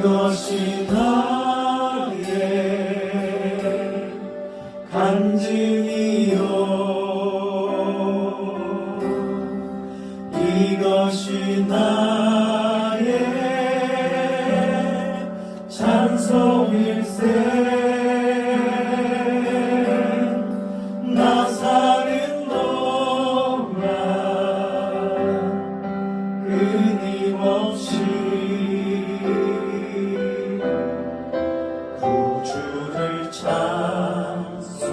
이것이 나의 간증이요 이것이 나의 찬송일세 나 사는 동안 끊임없이 구주를 찬송하리로다.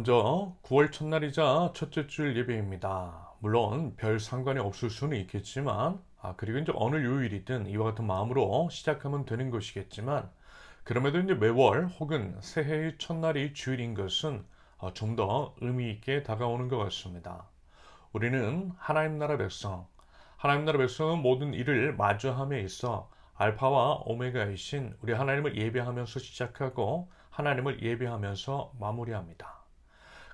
먼저 9월 첫날이자 첫째 주일 예배입니다. 물론 별 상관이 없을 수는 있겠지만, 그리고 이제 어느 요일이든 이와 같은 마음으로 시작하면 되는 것이겠지만, 그럼에도 이제 매월 혹은 새해의 첫날이 주일인 것은 좀 더 의미 있게 다가오는 것 같습니다. 우리는 하나님 나라 백성, 하나님 나라 백성은 모든 일을 마주함에 있어 알파와 오메가이신 우리 하나님을 예배하면서 시작하고 하나님을 예배하면서 마무리합니다.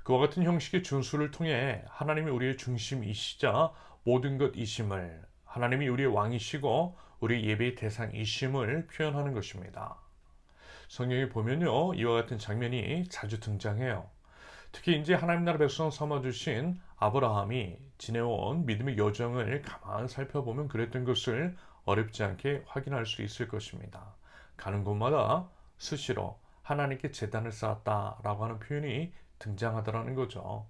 그와 같은 형식의 준수를 통해 하나님이 우리의 중심이시자 모든 것이심을, 하나님이 우리의 왕이시고 우리 예배의 대상이심을 표현하는 것입니다. 성경에 보면요, 이와 같은 장면이 자주 등장해요. 특히 이제 하나님 나라 백성 삼아주신 아브라함이 지내온 믿음의 여정을 가만 살펴보면 그랬던 것을 어렵지 않게 확인할 수 있을 것입니다. 가는 곳마다 수시로 하나님께 제단을 쌓았다라고 하는 표현이 등장하더라는 거죠.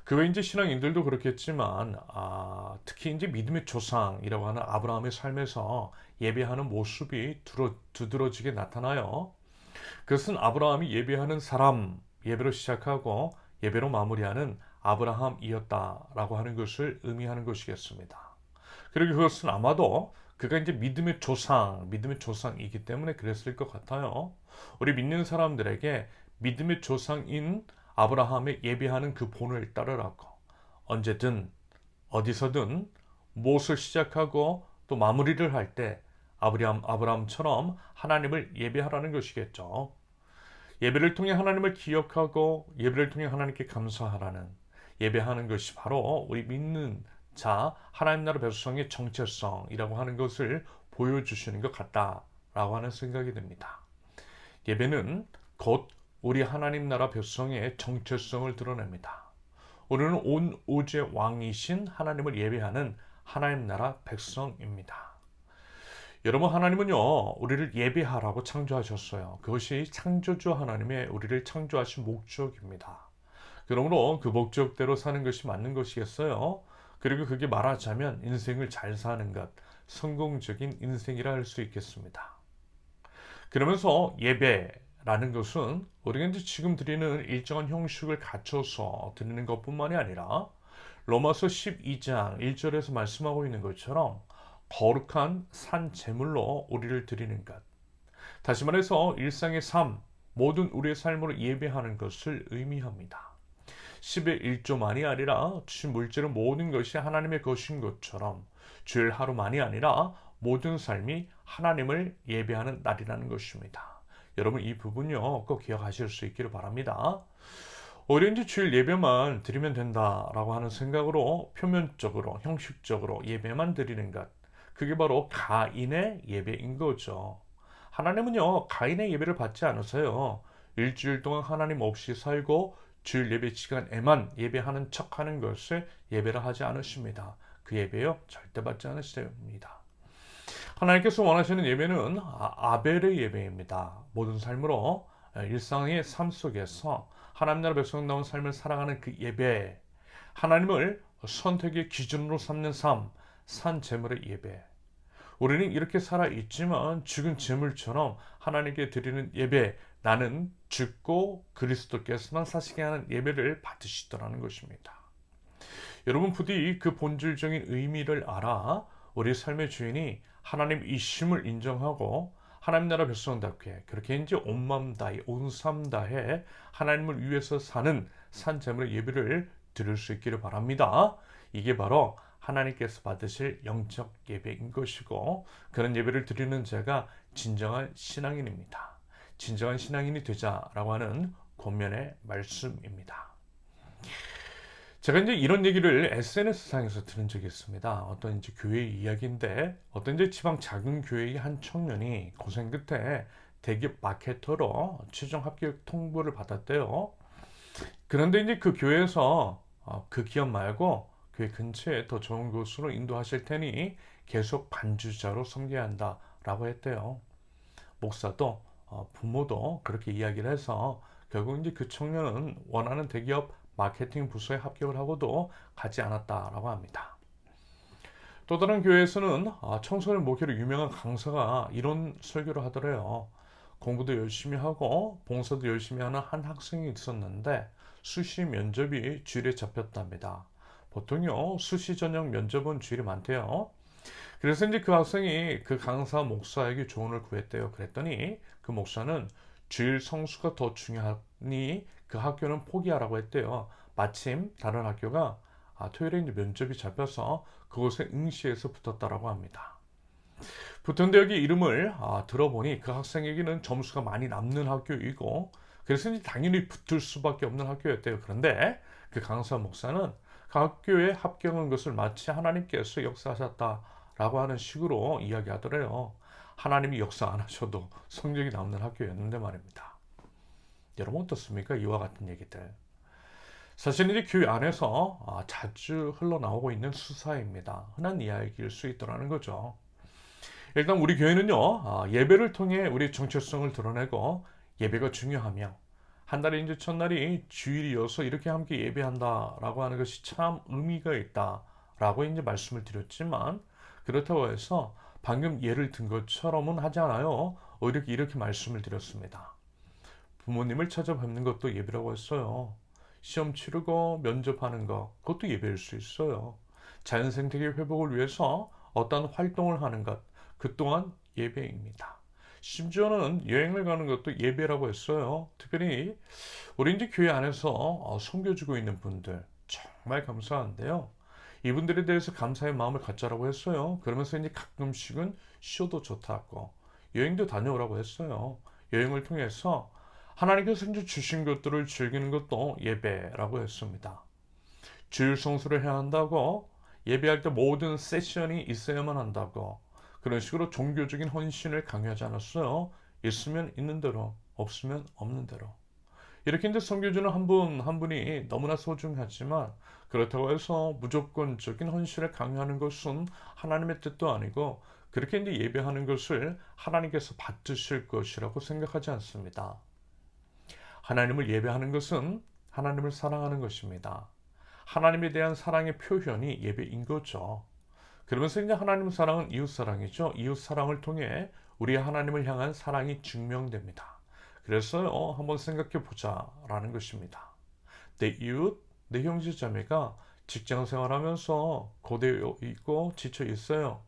그 외 이제 신앙인들도 그렇겠지만, 특히 이제 믿음의 조상이라고 하는 아브라함의 삶에서 예배하는 모습이 두드러지게 나타나요. 그것은 아브라함이 예배하는 사람, 예배로 시작하고 예배로 마무리하는 아브라함이었다라고 하는 것을 의미하는 것이겠습니다. 그리고 그것은 아마도 그가 이제 믿음의 조상이기 때문에 그랬을 것 같아요. 우리 믿는 사람들에게 믿음의 조상인 아브라함의 예배하는 그 본을 따르라고 언제든 어디서든 무엇을 시작하고 또 마무리를 할 때 아브라함처럼 하나님을 예배하라는 것이겠죠. 예배를 통해 하나님을 기억하고 예배를 통해 하나님께 감사하라는, 예배하는 것이 바로 우리 믿는 자 하나님 나라 백성의 정체성이라고 하는 것을 보여주시는 것 같다라고 하는 생각이 듭니다. 예배는 곧 우리 하나님 나라 백성의 정체성을 드러냅니다. 우리는 온 우주의 왕이신 하나님을 예배하는 하나님 나라 백성입니다. 여러분, 하나님은요, 우리를 예배하라고 창조하셨어요. 그것이 창조주 하나님의 우리를 창조하신 목적입니다. 그러므로 그 목적대로 사는 것이 맞는 것이겠어요. 그리고 그게 말하자면 인생을 잘 사는 것, 성공적인 인생이라 할 수 있겠습니다. 그러면서 예배라는 것은 우리가 이제 지금 드리는 일정한 형식을 갖춰서 드리는 것뿐만이 아니라 로마서 12장 1절에서 말씀하고 있는 것처럼 거룩한 산 제물로 우리를 드리는 것. 다시 말해서 일상의 삶, 모든 우리의 삶으로 예배하는 것을 의미합니다. 10의 1조만이 아니라 주신 물질은 모든 것이 하나님의 것인 것처럼 주일 하루만이 아니라 모든 삶이 하나님을 예배하는 날이라는 것입니다. 여러분, 이 부분요 꼭 기억하실 수 있기를 바랍니다. 오히려 이제 주일 예배만 드리면 된다라고 하는 생각으로 표면적으로 형식적으로 예배만 드리는 것, 그게 바로 가인의 예배인 거죠. 하나님은요 가인의 예배를 받지 않으세요. 일주일 동안 하나님 없이 살고 주일 예배 시간에만 예배하는 척하는 것을 예배라 하지 않으십니다. 그 예배요 절대 받지 않으십니다. 하나님께서 원하시는 예배는 아벨의 예배입니다. 모든 삶으로 일상의 삶 속에서 하나님 나라 백성다운 삶을 살아가는 그 예배, 하나님을 선택의 기준으로 삼는 삶, 산 제물의 예배. 우리는 이렇게 살아 있지만 죽은 제물처럼 하나님께 드리는 예배, 나는 죽고 그리스도께서만 사시게 하는 예배를 받으시더라는 것입니다. 여러분, 부디 그 본질적인 의미를 알아 우리 삶의 주인이 하나님이심을 인정하고 하나님 나라 백성답게 그렇게 이제 온 마음 다해 온 삶 다해 하나님을 위해서 사는 산 제물의 예배를 드릴 수 있기를 바랍니다. 이게 바로 하나님께서 받으실 영적 예배인 것이고, 그런 예배를 드리는 자가 진정한 신앙인입니다. 진정한 신앙인이 되자라고 하는 권면의 말씀입니다. 제가 이제 이런 얘기를 SNS상에서 들은 적이 있습니다. 어떤 이제 교회 이야기인데, 어떤 이제 지방 작은 교회의 한 청년이 고생 끝에 대기업 마케터로 최종 합격 통보를 받았대요. 그런데 이제 그 교회에서 그 기업 말고 교회 근처에 더 좋은 곳으로 인도하실 테니 계속 반주자로 섬겨야 한다라고 했대요. 목사도 부모도 그렇게 이야기를 해서 결국 이제 그 청년은 원하는 대기업 마케팅 부서에 합격을 하고도 가지 않았다라고 합니다. 또 다른 교회에서는 청소년 목회로 유명한 강사가 이런 설교를 하더래요. 공부도 열심히 하고 봉사도 열심히 하는 한 학생이 있었는데 수시 면접이 주일에 잡혔답니다. 보통요, 수시 전형 면접은 주일이 많대요. 그래서 이제 그 학생이 그 강사 목사에게 조언을 구했대요. 그랬더니 그 목사는 주일 성수가 더 중요하니 그 학교는 포기하라고 했대요. 마침 다른 학교가 토요일에 이제 면접이 잡혀서 그곳에 응시해서 붙었다라고 합니다. 붙은데 여기 이름을 들어보니 그 학생에게는 점수가 많이 남는 학교이고 그래서 이제 당연히 붙을 수밖에 없는 학교였대요. 그런데 그 강사 목사는 그 학교에 합격한 것을 마치 하나님께서 역사하셨다라고 하는 식으로 이야기하더래요. 하나님이 역사 안 하셔도 성적이 남는 학교였는데 말입니다. 여러분 어떻습니까? 이와 같은 얘기들. 사실 이제 교회 안에서 자주 흘러나오고 있는 수사입니다. 흔한 이야기일 수 있더라는 거죠. 일단 우리 교회는요, 예배를 통해 우리 정체성을 드러내고 예배가 중요하며 한 달의 이제 첫날이 주일이어서 이렇게 함께 예배한다라고 하는 것이 참 의미가 있다라고 이제 말씀을 드렸지만 그렇다고 해서 방금 예를 든 것처럼은 하지 않아요. 오히려 이렇게 말씀을 드렸습니다. 부모님을 찾아뵙는 것도 예배라고 했어요. 시험 치르고 면접하는 것, 그것도 예배일 수 있어요. 자연생태계 회복을 위해서 어떤 활동을 하는 것, 그 또한 예배입니다. 심지어는 여행을 가는 것도 예배라고 했어요. 특별히 우리 이제 교회 안에서 섬겨주고 있는 분들 정말 감사한데요. 이분들에 대해서 감사의 마음을 갖자라고 했어요. 그러면서 이제 가끔씩은 쉬어도 좋다고 여행도 다녀오라고 했어요. 여행을 통해서 하나님께서 이제 주신 것들을 즐기는 것도 예배라고 했습니다. 주일 성수를 해야 한다고 예배할 때 모든 세션이 있어야만 한다고 그런 식으로 종교적인 헌신을 강요하지 않았어요. 있으면 있는 대로, 없으면 없는 대로. 이렇게 이제 섬겨주는 한 분 한 분이 너무나 소중하지만 그렇다고 해서 무조건적인 헌신을 강요하는 것은 하나님의 뜻도 아니고 그렇게 이제 예배하는 것을 하나님께서 받으실 것이라고 생각하지 않습니다. 하나님을 예배하는 것은 하나님을 사랑하는 것입니다. 하나님에 대한 사랑의 표현이 예배인 거죠. 그러면서 이제 하나님 사랑은 이웃 사랑이죠. 이웃 사랑을 통해 우리 하나님을 향한 사랑이 증명됩니다. 그래서 한번 생각해 보자라는 것입니다. 내 이웃, 내 형제 자매가 직장 생활하면서 고되어 있고 지쳐 있어요.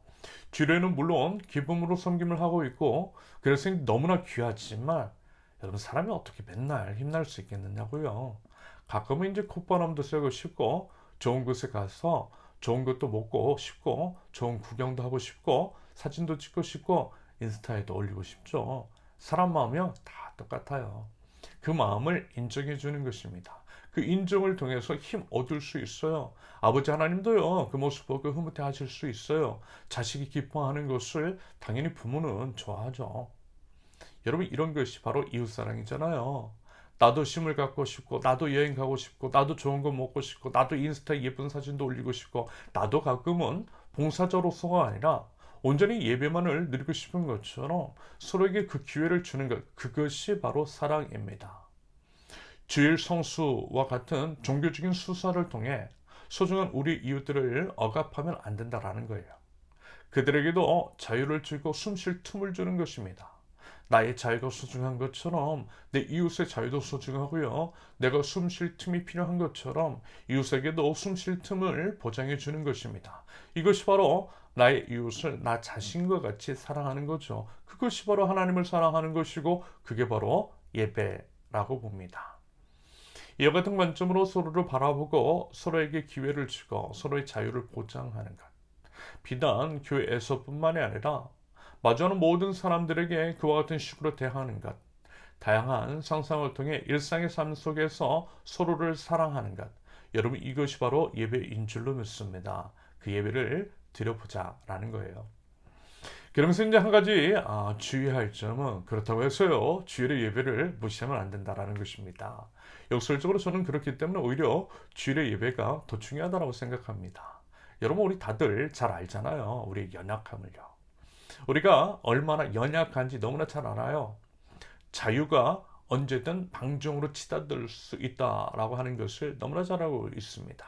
주일에는 물론 기쁨으로 섬김을 하고 있고 그래서 너무나 귀하지만 여러분 사람이 어떻게 맨날 힘날 수 있겠느냐고요. 가끔은 이제 콧바람도 쐬고 싶고 좋은 곳에 가서 좋은 것도 먹고 싶고 좋은 구경도 하고 싶고 사진도 찍고 싶고 인스타에도 올리고 싶죠. 사람 마음이요 다 똑같아요. 그 마음을 인정해 주는 것입니다. 그 인정을 통해서 힘 얻을 수 있어요. 아버지 하나님도요 그 모습 보고 흐뭇해 하실 수 있어요. 자식이 기뻐하는 것을 당연히 부모는 좋아하죠. 여러분 이런 것이 바로 이웃사랑이잖아요. 나도 힘을 갖고 싶고 나도 여행 가고 싶고 나도 좋은 거 먹고 싶고 나도 인스타에 예쁜 사진도 올리고 싶고 나도 가끔은 봉사자로서가 아니라 온전히 예배만을 누리고 싶은 것처럼 서로에게 그 기회를 주는 것 그것이 바로 사랑입니다. 주일 성수와 같은 종교적인 수사를 통해 소중한 우리 이웃들을 억압하면 안 된다라는 거예요. 그들에게도 자유를 주고 숨 쉴 틈을 주는 것입니다. 나의 자유가 소중한 것처럼 내 이웃의 자유도 소중하고요. 내가 숨 쉴 틈이 필요한 것처럼 이웃에게도 숨 쉴 틈을 보장해 주는 것입니다. 이것이 바로 나의 이웃을 나 자신과 같이 사랑하는 거죠. 그것이 바로 하나님을 사랑하는 것이고 그게 바로 예배라고 봅니다. 이와 같은 관점으로 서로를 바라보고 서로에게 기회를 주고 서로의 자유를 보장하는 것. 비단 교회에서뿐만이 아니라 마주하는 모든 사람들에게 그와 같은 식으로 대하는 것. 다양한 상상을 통해 일상의 삶 속에서 서로를 사랑하는 것. 여러분 이것이 바로 예배인 줄로 믿습니다. 그 예배를 드려보자라는 거예요. 그러면서 이제 한 가지 주의할 점은 그렇다고 해서요. 주일의 예배를 무시하면 안 된다라는 것입니다. 역설적으로 저는 그렇기 때문에 오히려 주일의 예배가 더 중요하다고 생각합니다. 여러분 우리 다들 잘 알잖아요. 우리의 연약함을요. 우리가 얼마나 연약한지 너무나 잘 알아요. 자유가 언제든 방종으로 치닫을 수 있다라고 하는 것을 너무나 잘 알고 있습니다.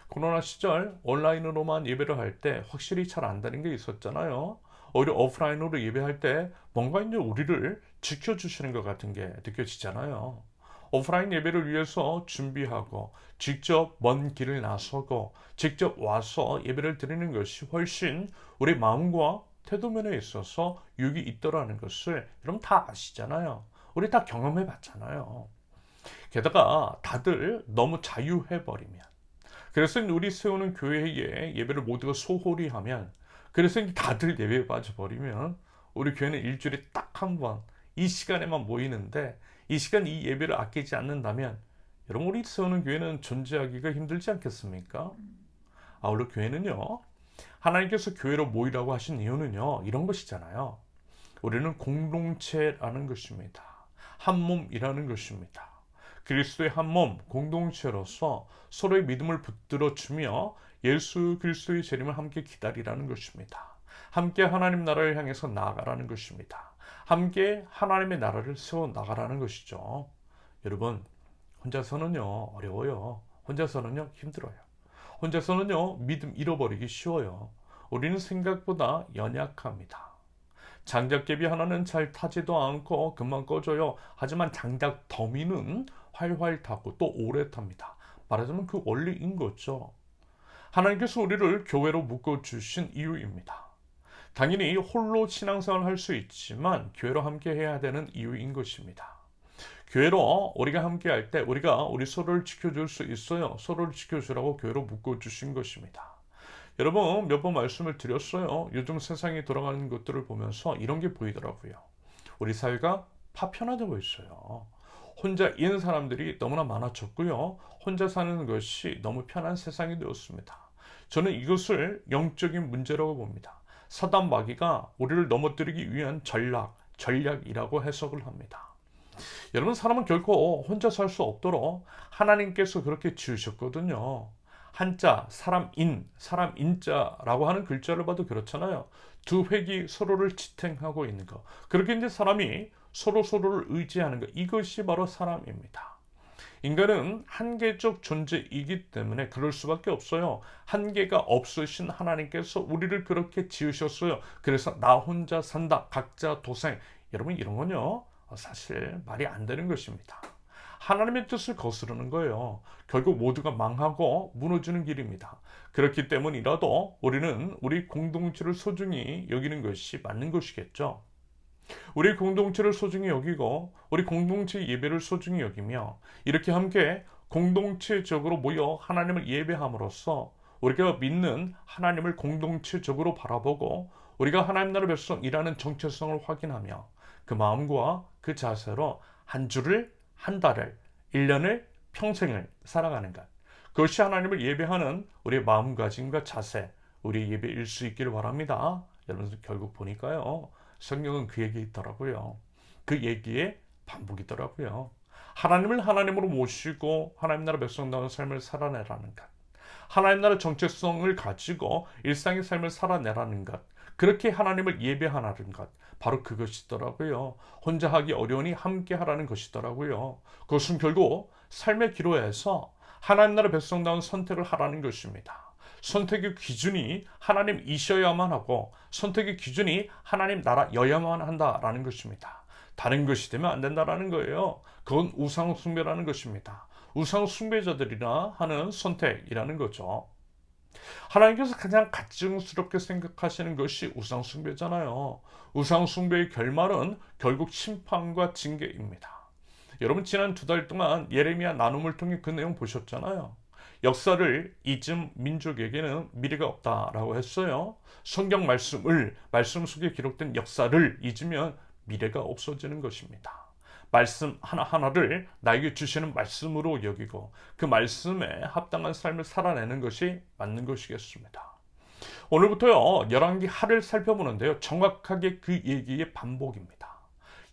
코로나 시절 온라인으로만 예배를 할 때 확실히 잘 안다는 게 있었잖아요. 오히려 오프라인으로 예배할 때 뭔가 이제 우리를 지켜주시는 것 같은 게 느껴지잖아요. 오프라인 예배를 위해서 준비하고 직접 먼 길을 나서고 직접 와서 예배를 드리는 것이 훨씬 우리 마음과 태도면에 있어서 유익이 있더라는 것을 여러분 다 아시잖아요. 우리 다 경험해 봤잖아요. 게다가 다들 너무 자유해버리면, 그래서 우리 세우는 교회에 예배를 모두가 소홀히 하면, 그래서 다들 예배에 빠져버리면 우리 교회는 일주일에 딱 한 번 이 시간에만 모이는데 이 시간 이 예배를 아끼지 않는다면 여러분 우리 세우는 교회는 존재하기가 힘들지 않겠습니까? 아울러 교회는요, 하나님께서 교회로 모이라고 하신 이유는요 이런 것이잖아요. 우리는 공동체라는 것입니다. 한 몸이라는 것입니다. 그리스도의 한 몸 공동체로서 서로의 믿음을 붙들어주며 예수 그리스도의 재림을 함께 기다리라는 것입니다. 함께 하나님 나라를 향해서 나아가라는 것입니다. 함께 하나님의 나라를 세워 나가라는 것이죠. 여러분, 혼자서는요 어려워요. 혼자서는요 힘들어요. 혼자서는요 믿음 잃어버리기 쉬워요. 우리는 생각보다 연약합니다. 장작개비 하나는 잘 타지도 않고 금방 꺼져요. 하지만 장작 더미는 활활 타고 또 오래 탑니다. 말하자면 그 원리인 거죠. 하나님께서 우리를 교회로 묶어주신 이유입니다. 당연히 홀로 신앙생활을 할 수 있지만 교회로 함께 해야 되는 이유인 것입니다. 교회로 우리가 함께 할 때 우리가 우리 서로를 지켜줄 수 있어요. 서로를 지켜주라고 교회로 묶어주신 것입니다. 여러분 몇 번 말씀을 드렸어요. 요즘 세상이 돌아가는 것들을 보면서 이런 게 보이더라고요. 우리 사회가 파편화되고 있어요. 혼자인 사람들이 너무나 많아졌고요. 혼자 사는 것이 너무 편한 세상이 되었습니다. 저는 이것을 영적인 문제라고 봅니다. 사단 마귀가 우리를 넘어뜨리기 위한 전략이라고 해석을 합니다. 여러분 사람은 결코 혼자 살 수 없도록 하나님께서 그렇게 지으셨거든요. 한자 사람인자라고 하는 글자를 봐도 그렇잖아요. 두 획이 서로를 지탱하고 있는 것. 그렇게 이제 사람이 서로를 의지하는 것. 이것이 바로 사람입니다. 인간은 한계적 존재이기 때문에 그럴 수밖에 없어요. 한계가 없으신 하나님께서 우리를 그렇게 지으셨어요. 그래서 나 혼자 산다, 각자 도생. 여러분 이런 건요 사실 말이 안 되는 것입니다. 하나님의 뜻을 거스르는 거예요. 결국 모두가 망하고 무너지는 길입니다. 그렇기 때문이라도 우리는 우리 공동체를 소중히 여기는 것이 맞는 것이겠죠. 우리 공동체를 소중히 여기고 우리 공동체 예배를 소중히 여기며 이렇게 함께 공동체적으로 모여 하나님을 예배함으로써 우리가 믿는 하나님을 공동체적으로 바라보고 우리가 하나님 나라 백성이라는 정체성을 확인하며 그 마음과 그 자세로 한 주를, 한 달을, 1년을, 평생을 살아가는 것. 그것이 하나님을 예배하는 우리의 마음가짐과 자세, 우리의 예배일 수 있기를 바랍니다. 여러분 결국 보니까요. 성경은 그 얘기 있더라고요. 그 얘기의 반복이더라고요. 하나님을 하나님으로 모시고 하나님 나라 백성다운 삶을 살아내라는 것. 하나님 나라 정체성을 가지고 일상의 삶을 살아내라는 것. 그렇게 하나님을 예배하라는 것. 바로 그것이더라고요. 혼자 하기 어려우니 함께 하라는 것이더라고요. 그것은 결국 삶의 기로에서 하나님 나라 백성다운 선택을 하라는 것입니다. 선택의 기준이 하나님이셔야만 하고 선택의 기준이 하나님 나라여야만 한다라는 것입니다. 다른 것이 되면 안 된다라는 거예요. 그건 우상 숭배라는 것입니다. 우상 숭배자들이나 하는 선택이라는 거죠. 하나님께서 가장 가증스럽게 생각하시는 것이 우상 숭배잖아요. 우상 숭배의 결말은 결국 심판과 징계입니다. 여러분 지난 2달 동안 예레미야 나눔을 통해 그 내용 보셨잖아요. 역사를 잊은 민족에게는 미래가 없다라고 했어요. 성경 말씀 속에 기록된 역사를 잊으면 미래가 없어지는 것입니다. 말씀 하나하나를 나에게 주시는 말씀으로 여기고 그 말씀에 합당한 삶을 살아내는 것이 맞는 것이겠습니다. 오늘부터요 열왕기 하를 살펴보는데요. 정확하게 그 얘기의 반복입니다.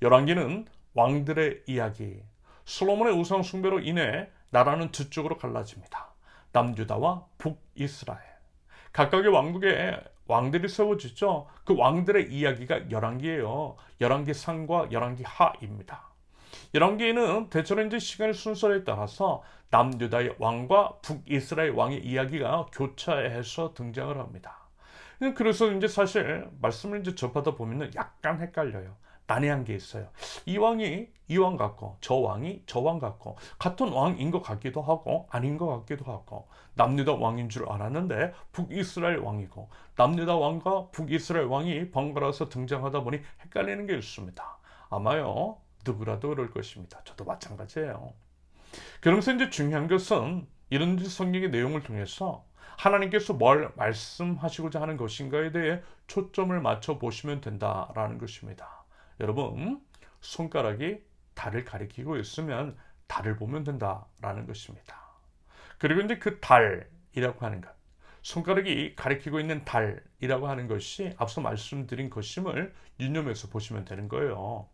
열왕기는 왕들의 이야기. 솔로몬의 우상 숭배로 인해 나라는 두 쪽으로 갈라집니다. 남유다와 북이스라엘. 각각의 왕국에 왕들이 세워지죠. 그 왕들의 이야기가 열왕기예요. 열왕기 상과 열왕기 하입니다. 열왕기에는 대체로 이제 시간의 순서에 따라서 남유다의 왕과 북이스라엘 왕의 이야기가 교차해서 등장을 합니다. 그래서 이제 사실 말씀을 이제 접하다 보면 약간 헷갈려요. 난해한 게 있어요. 이 왕이 이 왕 같고 저 왕이 저 왕 같고 같은 왕인 것 같기도 하고 아닌 것 같기도 하고 남유다 왕인 줄 알았는데 북이스라엘 왕이고 남유다 왕과 북이스라엘 왕이 번갈아서 등장하다 보니 헷갈리는 게 있습니다. 아마요 누구라도 그럴 것입니다. 저도 마찬가지예요. 그러면서 이제 중요한 것은 이런 성경의 내용을 통해서 하나님께서 뭘 말씀하시고자 하는 것인가에 대해 초점을 맞춰 보시면 된다라는 것입니다. 여러분, 손가락이 달을 가리키고 있으면 달을 보면 된다라는 것입니다. 그리고 이제 그 달이라고 하는 것, 손가락이 가리키고 있는 달이라고 하는 것이 앞서 말씀드린 것임을 유념해서 보시면 되는 거예요.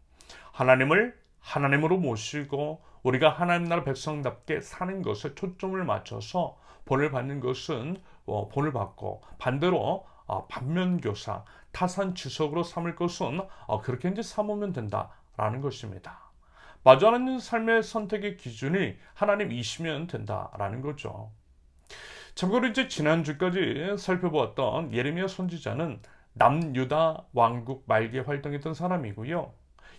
하나님을 하나님으로 모시고 우리가 하나님 나라 백성답게 사는 것에 초점을 맞춰서 본을 받는 것은 본을 받고 반대로 반면교사 타산지석으로 삼을 것은 그렇게 이제 삼으면 된다라는 것입니다. 마주 하는 삶의 선택의 기준이 하나님이시면 된다라는 거죠. 참고로 이제 지난주까지 살펴보았던 예레미야 선지자는 남유다 왕국 말기에 활동했던 사람이고요.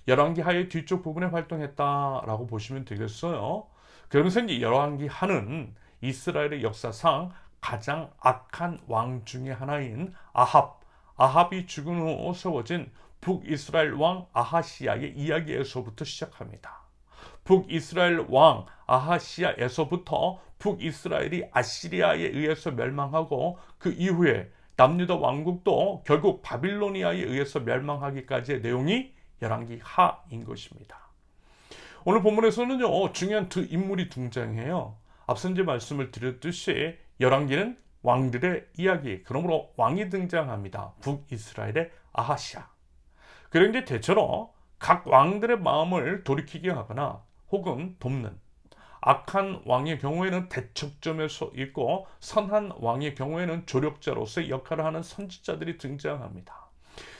열왕기 하의 뒤쪽 부분에 활동했다라고 보시면 되겠어요. 그러면서 이제 열왕기 하는 이스라엘의 역사상 가장 악한 왕 중에 하나인 아합이 죽은 후 세워진 북이스라엘 왕 아하시아의 이야기에서부터 시작합니다. 북이스라엘 왕 아하시아에서부터 북이스라엘이 아시리아에 의해서 멸망하고 그 이후에 남유다 왕국도 결국 바빌로니아에 의해서 멸망하기까지의 내용이 열왕기 하인 것입니다. 오늘 본문에서는요 중요한 두 인물이 등장해요. 앞서 이제 말씀을 드렸듯이 열왕기는 왕들의 이야기, 그러므로 왕이 등장합니다. 북이스라엘의 아하시아. 그리고 이제 대체로 각 왕들의 마음을 돌이키게 하거나 혹은 돕는 악한 왕의 경우에는 대척점에 서 있고 선한 왕의 경우에는 조력자로서의 역할을 하는 선지자들이 등장합니다.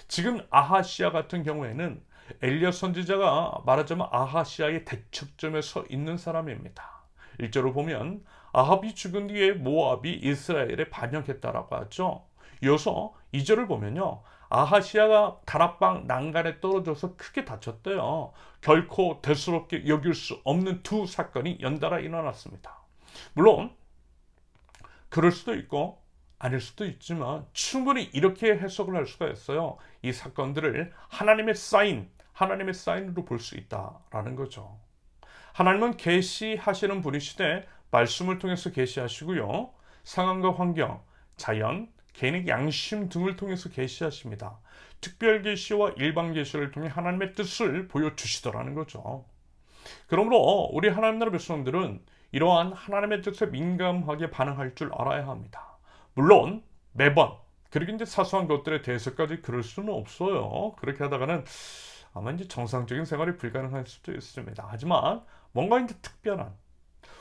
지금 아하시아 같은 경우에는 엘리야 선지자가 말하자면 아하시아의 대척점에 서 있는 사람입니다. 1절을 보면 아합이 죽은 뒤에 모압이 이스라엘에 반역했다라고 하죠. 이어서 2절을 보면요. 아하시아가 다락방 난간에 떨어져서 크게 다쳤대요. 결코 대수롭게 여길 수 없는 두 사건이 연달아 일어났습니다. 물론 그럴 수도 있고 아닐 수도 있지만 충분히 이렇게 해석을 할 수가 있어요. 이 사건들을 하나님의 사인으로 볼 수 있다라는 거죠. 하나님은 계시하시는 분이시되 말씀을 통해서 계시하시고요. 상황과 환경, 자연, 개인의 양심 등을 통해서 계시하십니다. 특별 계시와 일반 계시를 통해 하나님의 뜻을 보여주시더라는 거죠. 그러므로 우리 하나님 나라 백성들은 이러한 하나님의 뜻에 민감하게 반응할 줄 알아야 합니다. 물론 매번 그리고 이제 사소한 것들에 대해서까지 그럴 수는 없어요. 그렇게 하다가는 아마 이제 정상적인 생활이 불가능할 수도 있습니다. 하지만 뭔가 이제 특별한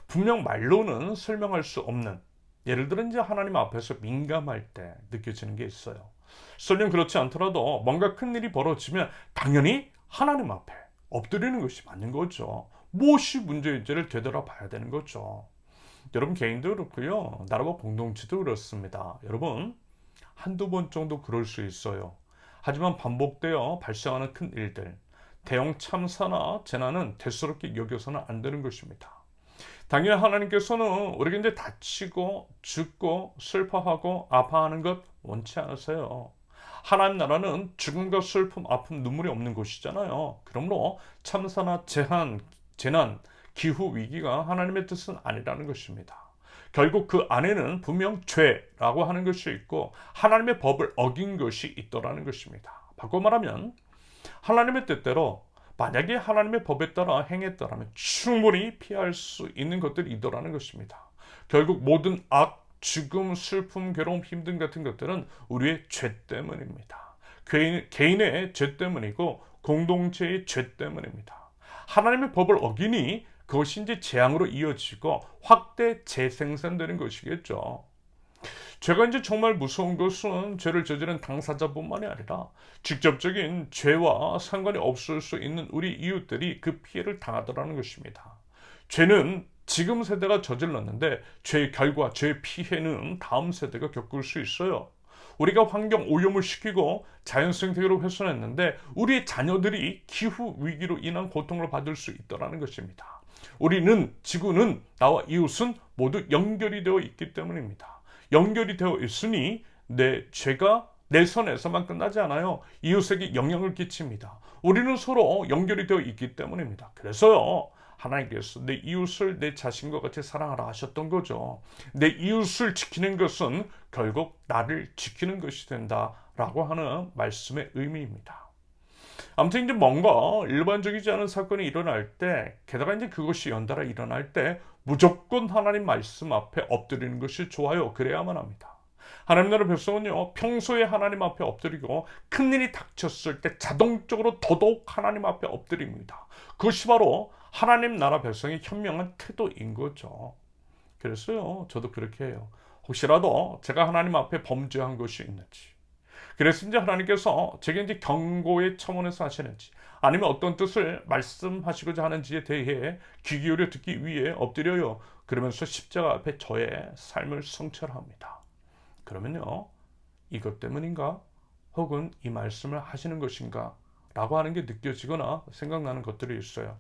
분명 말로는 설명할 수 없는 예를 들어 이제 하나님 앞에서 민감할 때 느껴지는 게 있어요. 설령 그렇지 않더라도 뭔가 큰 일이 벌어지면 당연히 하나님 앞에 엎드리는 것이 맞는 거죠. 무엇이 문제인지를 되돌아봐야 되는 거죠. 여러분 개인도 그렇고요. 나라와 공동체도 그렇습니다. 여러분 한두 번 정도 그럴 수 있어요. 하지만 반복되어 발생하는 큰 일들, 대형 참사나 재난은 대수롭게 여겨서는 안 되는 것입니다. 당연히 하나님께서는 우리가 이제 다치고 죽고 슬퍼하고 아파하는 것 원치 않으세요. 하나님 나라는 죽음과 슬픔, 아픔, 눈물이 없는 곳이잖아요. 그러므로 참사나 재난, 기후 위기가 하나님의 뜻은 아니라는 것입니다. 결국 그 안에는 분명 죄라고 하는 것이 있고 하나님의 법을 어긴 것이 있더라는 것입니다. 바꿔 말하면 하나님의 뜻대로 만약에 하나님의 법에 따라 행했다면 충분히 피할 수 있는 것들이 있더라는 것입니다. 결국 모든 악, 죽음, 슬픔, 괴로움, 힘듦 같은 것들은 우리의 죄 때문입니다. 개인의 죄 때문이고 공동체의 죄 때문입니다. 하나님의 법을 어기니 그것이 이제 재앙으로 이어지고 확대 재생산되는 것이겠죠. 죄가 이제 정말 무서운 것은 죄를 저지른 당사자뿐만이 아니라 직접적인 죄와 상관이 없을 수 있는 우리 이웃들이 그 피해를 당하더라는 것입니다. 죄는 지금 세대가 저질렀는데 죄의 결과, 죄의 피해는 다음 세대가 겪을 수 있어요. 우리가 환경 오염을 시키고 자연 생태계를 훼손했는데 우리의 자녀들이 기후 위기로 인한 고통을 받을 수 있다는 것입니다. 우리는, 지구는, 나와 이웃은 모두 연결이 되어 있기 때문입니다. 연결이 되어 있으니 내 죄가 내 선에서만 끝나지 않아요. 이웃에게 영향을 끼칩니다. 우리는 서로 연결이 되어 있기 때문입니다. 그래서요, 하나님께서 내 이웃을 내 자신과 같이 사랑하라 하셨던 거죠. 내 이웃을 지키는 것은 결국 나를 지키는 것이 된다라고 하는 말씀의 의미입니다. 아무튼 이제 뭔가 일반적이지 않은 사건이 일어날 때, 게다가 이제 그것이 연달아 일어날 때 무조건 하나님 말씀 앞에 엎드리는 것이 좋아요. 그래야만 합니다. 하나님 나라 백성은요, 평소에 하나님 앞에 엎드리고 큰일이 닥쳤을 때 자동적으로 더더욱 하나님 앞에 엎드립니다. 그것이 바로 하나님 나라 백성의 현명한 태도인 거죠. 그래서요, 저도 그렇게 해요. 혹시라도 제가 하나님 앞에 범죄한 것이 있는지, 그래서 이제 하나님께서 제게 이제 경고의 첨언에서 하시는지, 아니면 어떤 뜻을 말씀하시고자 하는지에 대해 귀 기울여 듣기 위해 엎드려요. 그러면서 십자가 앞에 저의 삶을 성찰합니다. 그러면요, 이것 때문인가? 혹은 이 말씀을 하시는 것인가? 라고 하는 게 느껴지거나 생각나는 것들이 있어요.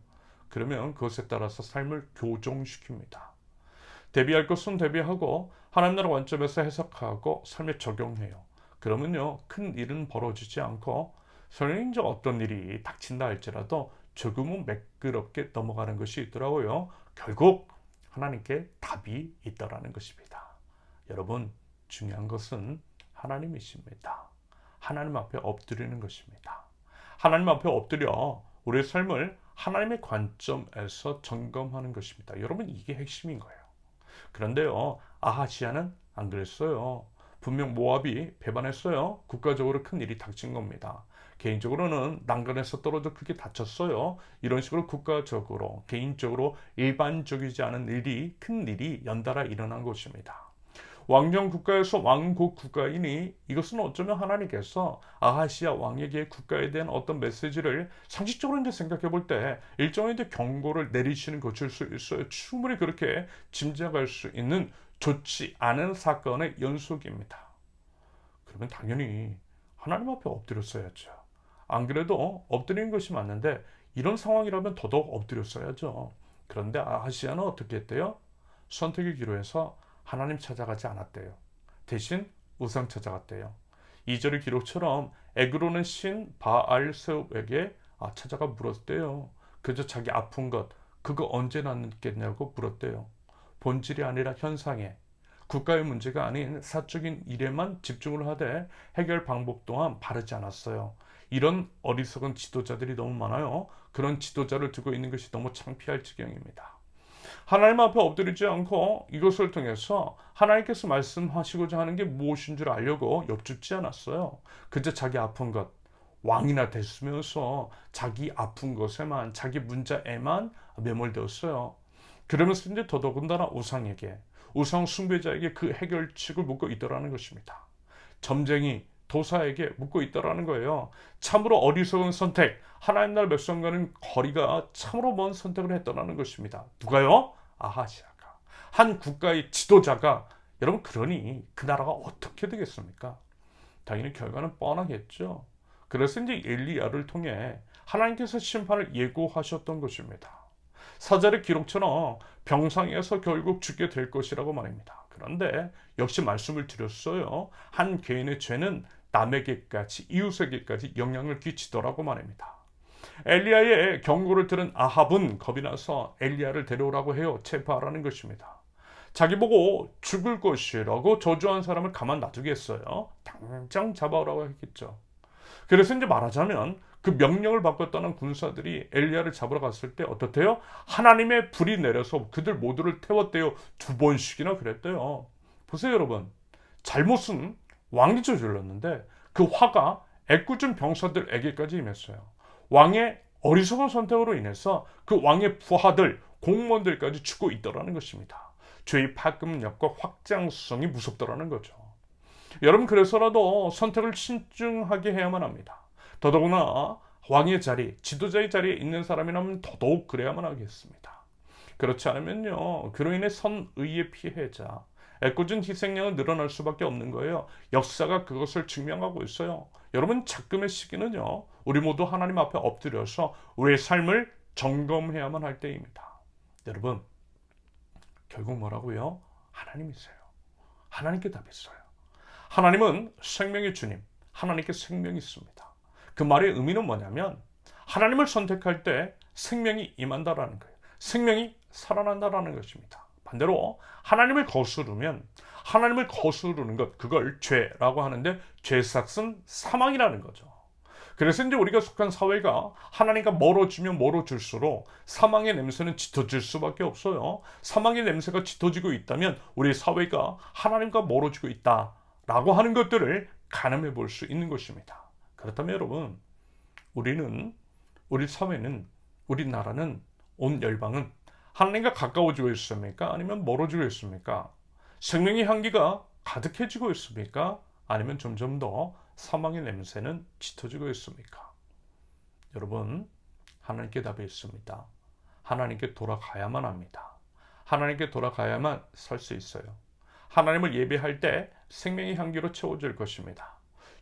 그러면 그것에 따라서 삶을 교정시킵니다. 대비할 것은 대비하고 하나님 나라 관점에서 해석하고 삶에 적용해요. 그러면요, 큰 일은 벌어지지 않고 설령 이제 어떤 일이 닥친다 할지라도 조금은 매끄럽게 넘어가는 것이 있더라고요. 결국 하나님께 답이 있다라는 것입니다. 여러분, 중요한 것은 하나님이십니다. 하나님 앞에 엎드리는 것입니다. 하나님 앞에 엎드려 우리의 삶을 하나님의 관점에서 점검하는 것입니다. 여러분, 이게 핵심인 거예요. 그런데요, 아하시아는 안 그랬어요. 분명 모압이 배반했어요. 국가적으로 큰 일이 닥친 겁니다. 개인적으로는 난간에서 떨어져 크게 다쳤어요. 이런 식으로 국가적으로, 개인적으로 일반적이지 않은 일이, 큰 일이 연달아 일어난 것입니다. 왕정 국가에서 왕국 국가이니 이것은 어쩌면 하나님께서 아하시아 왕에게 국가에 대한 어떤 메시지를 상식적으로 이제 생각해 볼 때 일정의 이제 경고를 내리시는 것일 수 있어요. 충분히 그렇게 짐작할 수 있는 좋지 않은 사건의 연속입니다. 그러면 당연히 하나님 앞에 엎드렸어야죠. 안 그래도 엎드리는 것이 맞는데 이런 상황이라면 더더욱 엎드렸어야죠. 그런데 아하시아는 어떻게 했대요? 선택의 기로 해서 하나님 찾아가지 않았대요. 대신 우상 찾아갔대요. 2절의 기록처럼 에그로는 신 바알세웁에게 찾아가 물었대요. 그저 자기 아픈 것, 그거 언제 낫겠냐고 물었대요. 본질이 아니라 현상에, 국가의 문제가 아닌 사적인 일에만 집중을 하되 해결 방법 또한 바르지 않았어요. 이런 어리석은 지도자들이 너무 많아요. 그런 지도자를 두고 있는 것이 너무 창피할 지경입니다. 하나님 앞에 엎드리지 않고 이것을 통해서 하나님께서 말씀하시고자 하는 게 무엇인 줄 알려고 엽죽지 않았어요. 그저 자기 아픈 것, 왕이나 됐으면서 자기 아픈 것에만, 자기 문제에만 매몰되었어요. 그러면서 이제 더더군다나 우상에게, 우상 숭배자에게 그 해결책을 묻고 있더라는 것입니다. 점쟁이, 도사에게 묻고 있더라는 거예요. 참으로 어리석은 선택, 하나님 나라 백성과는 거리가 참으로 먼 선택을 했더라는 것입니다. 누가요? 아하시아가. 한 국가의 지도자가. 여러분, 그러니 그 나라가 어떻게 되겠습니까? 당연히 결과는 뻔하겠죠. 그래서 이제 엘리야를 통해 하나님께서 심판을 예고하셨던 것입니다. 사절의 기록처럼 병상에서 결국 죽게 될 것이라고 말입니다. 그런데 역시 말씀을 드렸어요. 한 개인의 죄는 남에게까지, 이웃에게까지 영향을 끼치더라고 말입니다. 엘리야의 경고를 들은 아합은 겁이 나서 엘리야를 데려오라고 해요. 체포하라는 것입니다. 자기 보고 죽을 것이라고 저주한 사람을 가만 놔두겠어요? 당장 잡아오라고 했겠죠. 그래서 이제 말하자면 그 명령을 받고 떠난 군사들이 엘리야를 잡으러 갔을 때 어떻대요? 하나님의 불이 내려서 그들 모두를 태웠대요. 2번씩이나 그랬대요. 보세요, 여러분. 잘못은 왕이 저질렀는데 그 화가 애꿎은 병사들에게까지 임했어요. 왕의 어리석은 선택으로 인해서 그 왕의 부하들, 공무원들까지 죽고 있더라는 것입니다. 죄의 파급력과 확장성이 무섭더라는 거죠. 여러분, 그래서라도 선택을 신중하게 해야만 합니다. 더더구나 왕의 자리, 지도자의 자리에 있는 사람이라면 더더욱 그래야만 하겠습니다. 그렇지 않으면요, 그로 인해 선의의 피해자, 애꿎은 희생양은 늘어날 수밖에 없는 거예요. 역사가 그것을 증명하고 있어요. 여러분, 작금의 시기는요, 우리 모두 하나님 앞에 엎드려서 우리의 삶을 점검해야만 할 때입니다. 여러분, 결국 뭐라고요? 하나님이세요. 하나님께 답 있어요. 하나님은 생명의 주님, 하나님께 생명이 있습니다. 그 말의 의미는 뭐냐면 하나님을 선택할 때 생명이 임한다라는 거예요. 생명이 살아난다라는 것입니다. 반대로 하나님을 거스르면 하나님을 거스르는 것, 그걸 죄라고 하는데 죄삭은 사망이라는 거죠. 그래서 이제 우리가 속한 사회가 하나님과 멀어지면 멀어질수록 사망의 냄새는 짙어질 수밖에 없어요. 사망의 냄새가 짙어지고 있다면 우리 사회가 하나님과 멀어지고 있다라고 하는 것들을 가늠해 볼 수 있는 것입니다. 그렇다면 여러분, 우리 사회는, 우리나라는, 온 열방은 하나님과 가까워지고 있습니까? 아니면 멀어지고 있습니까? 생명의 향기가 가득해지고 있습니까? 아니면 점점 더 사망의 냄새는 짙어지고 있습니까? 여러분, 하나님께 답이 있습니다. 하나님께 돌아가야만 합니다. 하나님께 돌아가야만 살 수 있어요. 하나님을 예배할 때 생명의 향기로 채워질 것입니다.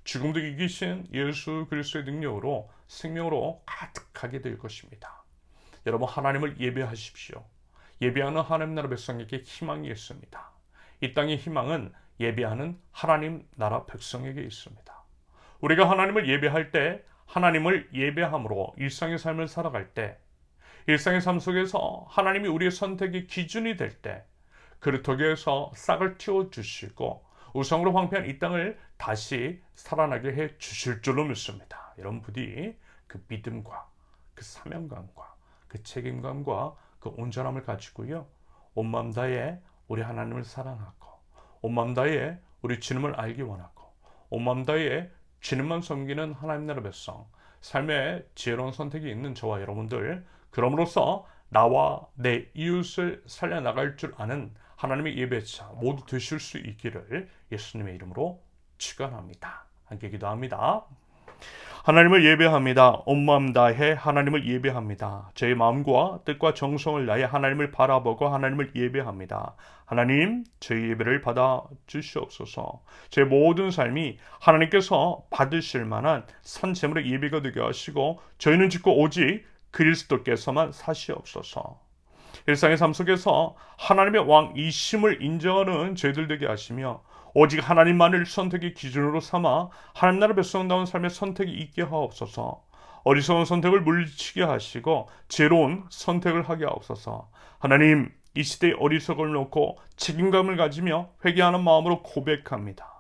죽음도 이기신 예수 그리스도의 능력으로 생명으로 가득하게 될 것입니다. 여러분, 하나님을 예배하십시오. 예배하는 하나님 나라 백성에게 희망이 있습니다. 이 땅의 희망은 예배하는 하나님 나라 백성에게 있습니다. 우리가 하나님을 예배할 때, 하나님을 예배함으로 일상의 삶을 살아갈 때, 일상의 삶 속에서 하나님이 우리의 선택의 기준이 될 때, 그릇터기에서 싹을 틔워주시고 우상으로 황폐한 이 땅을 다시 살아나게 해 주실 줄로 믿습니다. 여러분, 부디 그 믿음과 그 사명감과 그 책임감과 그 온전함을 가지고요, 온 마음 다해 우리 하나님을 사랑하고, 온 마음 다해 우리 주님을 알기 원하고, 온 마음 다해 주님만 섬기는 하나님 나라 백성, 삶의 지혜로운 선택이 있는 저와 여러분들, 그럼으로써 나와 내 이웃을 살려나갈 줄 아는 하나님의 예배자 모두 되실 수 있기를 예수님의 이름으로 축원합니다. 함께 기도합니다. 하나님을 예배합니다. 온 마음 다해 하나님을 예배합니다. 제 마음과 뜻과 정성을 다해 하나님을 바라보고 하나님을 예배합니다. 하나님, 저희 예배를 받아 주시옵소서. 제 모든 삶이 하나님께서 받으실 만한 산재물의 예배가 되게 하시고 저희는 짓고 오직 그리스도께서만 사시옵소서. 일상의 삶 속에서 하나님의 왕이심을 인정하는 저희들 되게 하시며 오직 하나님만을 선택의 기준으로 삼아 하나님 나라 백성다운 삶의 선택이 있게 하옵소서. 어리석은 선택을 물리치게 하시고 지혜로운 선택을 하게 하옵소서. 하나님, 이 시대의 어리석음을 놓고 책임감을 가지며 회개하는 마음으로 고백합니다.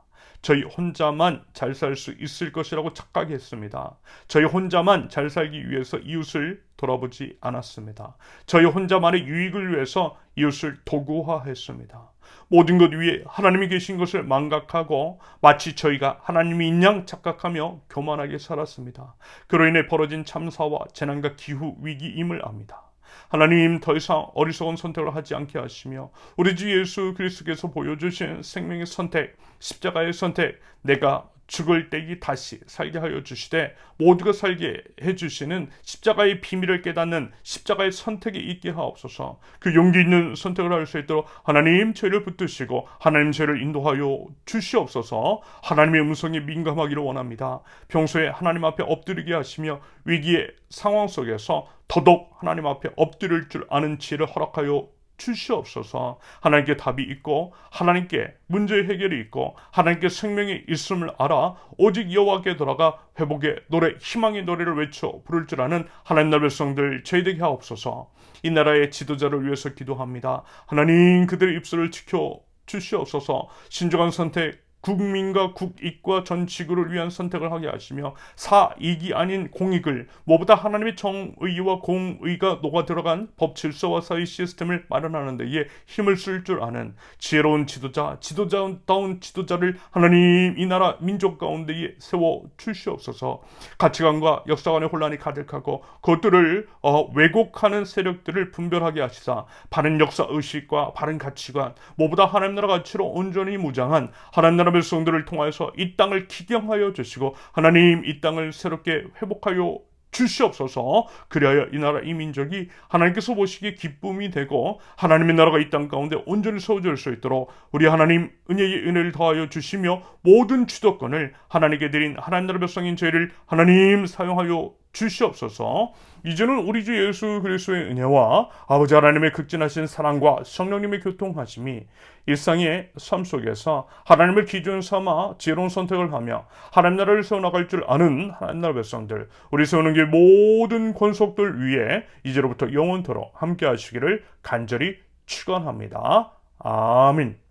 저희 혼자만 잘 살 수 있을 것이라고 착각했습니다. 저희 혼자만 잘 살기 위해서 이웃을 돌아보지 않았습니다. 저희 혼자만의 유익을 위해서 이웃을 도구화했습니다. 모든 것 위에 하나님이 계신 것을 망각하고 마치 저희가 하나님이 있는 양 착각하며 교만하게 살았습니다. 그로 인해 벌어진 참사와 재난과 기후 위기임을 압니다. 하나님, 더 이상 어리석은 선택을 하지 않게 하시며 우리 주 예수 그리스도께서 보여주신 생명의 선택, 십자가의 선택, 내가 죽을 때기 다시 살게 하여 주시되 모두가 살게 해주시는 십자가의 비밀을 깨닫는 십자가의 선택이 있게 하옵소서. 그 용기 있는 선택을 할 수 있도록 하나님 저희를 붙드시고 하나님 저희를 인도하여 주시옵소서. 하나님의 음성에 민감하기를 원합니다. 평소에 하나님 앞에 엎드리게 하시며 위기의 상황 속에서 더더욱 하나님 앞에 엎드릴 줄 아는 지혜를 허락하여 주시옵소서. 하나님께 답이 있고 하나님께 문제의 해결이 있고 하나님께 생명이 있음을 알아 오직 여호와께 돌아가 회복의 노래, 희망의 노래를 외쳐 부를 줄 아는 하나님 나라 백성들 저희에게 하옵소서. 이 나라의 지도자를 위해서 기도합니다. 하나님, 그들의 입술을 지켜 주시옵소서. 신중한 선택, 국민과 국익과 전 지구를 위한 선택을 하게 하시며 사익이 아닌 공익을, 무엇보다 하나님의 정의와 공의가 녹아 들어간 법 질서와 사회 시스템을 마련하는 데에 힘을 쓸 줄 아는 지혜로운 지도자다운 지도자를 하나님 이 나라 민족 가운데에 세워 주시옵소서. 가치관과 역사관의 혼란이 가득하고 그것들을 왜곡하는 세력들을 분별하게 하시사 바른 역사 의식과 바른 가치관, 무엇보다 하나님 나라 가치로 온전히 무장한 하나님 나라 백성들을 통하여서 이 땅을 기경하여 주시고 하나님 이 땅을 새롭게 회복하여 주시옵소서. 그리하여 이 나라 이 민족이 하나님께서 보시기에 기쁨이 되고 하나님의 나라가 이 땅 가운데 온전히 세워질 수 있도록 우리 하나님 은혜의 은혜를 더하여 주시며 모든 주도권을 하나님께 드린 하나님 나라 백성인 저희를 하나님 사용하여 주시옵소서. 이제는 우리 주 예수 그리스도의 은혜와 아버지 하나님의 극진하신 사랑과 성령님의 교통하심이 일상의 삶 속에서 하나님을 기준 삼아 지혜로운 선택을 하며 하나님 나라를 세워나갈 줄 아는 하나님 나라 백성들, 우리 세우는 길 모든 권속들 위에 이제로부터 영원토록 함께 하시기를 간절히 축원합니다. 아멘.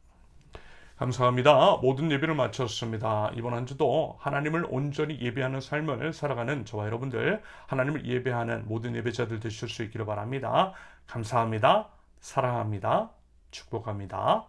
감사합니다. 모든 예배를 마쳤습니다. 이번 한 주도 하나님을 온전히 예배하는 삶을 살아가는 저와 여러분들, 하나님을 예배하는 모든 예배자들 되실 수 있기를 바랍니다. 감사합니다. 사랑합니다. 축복합니다.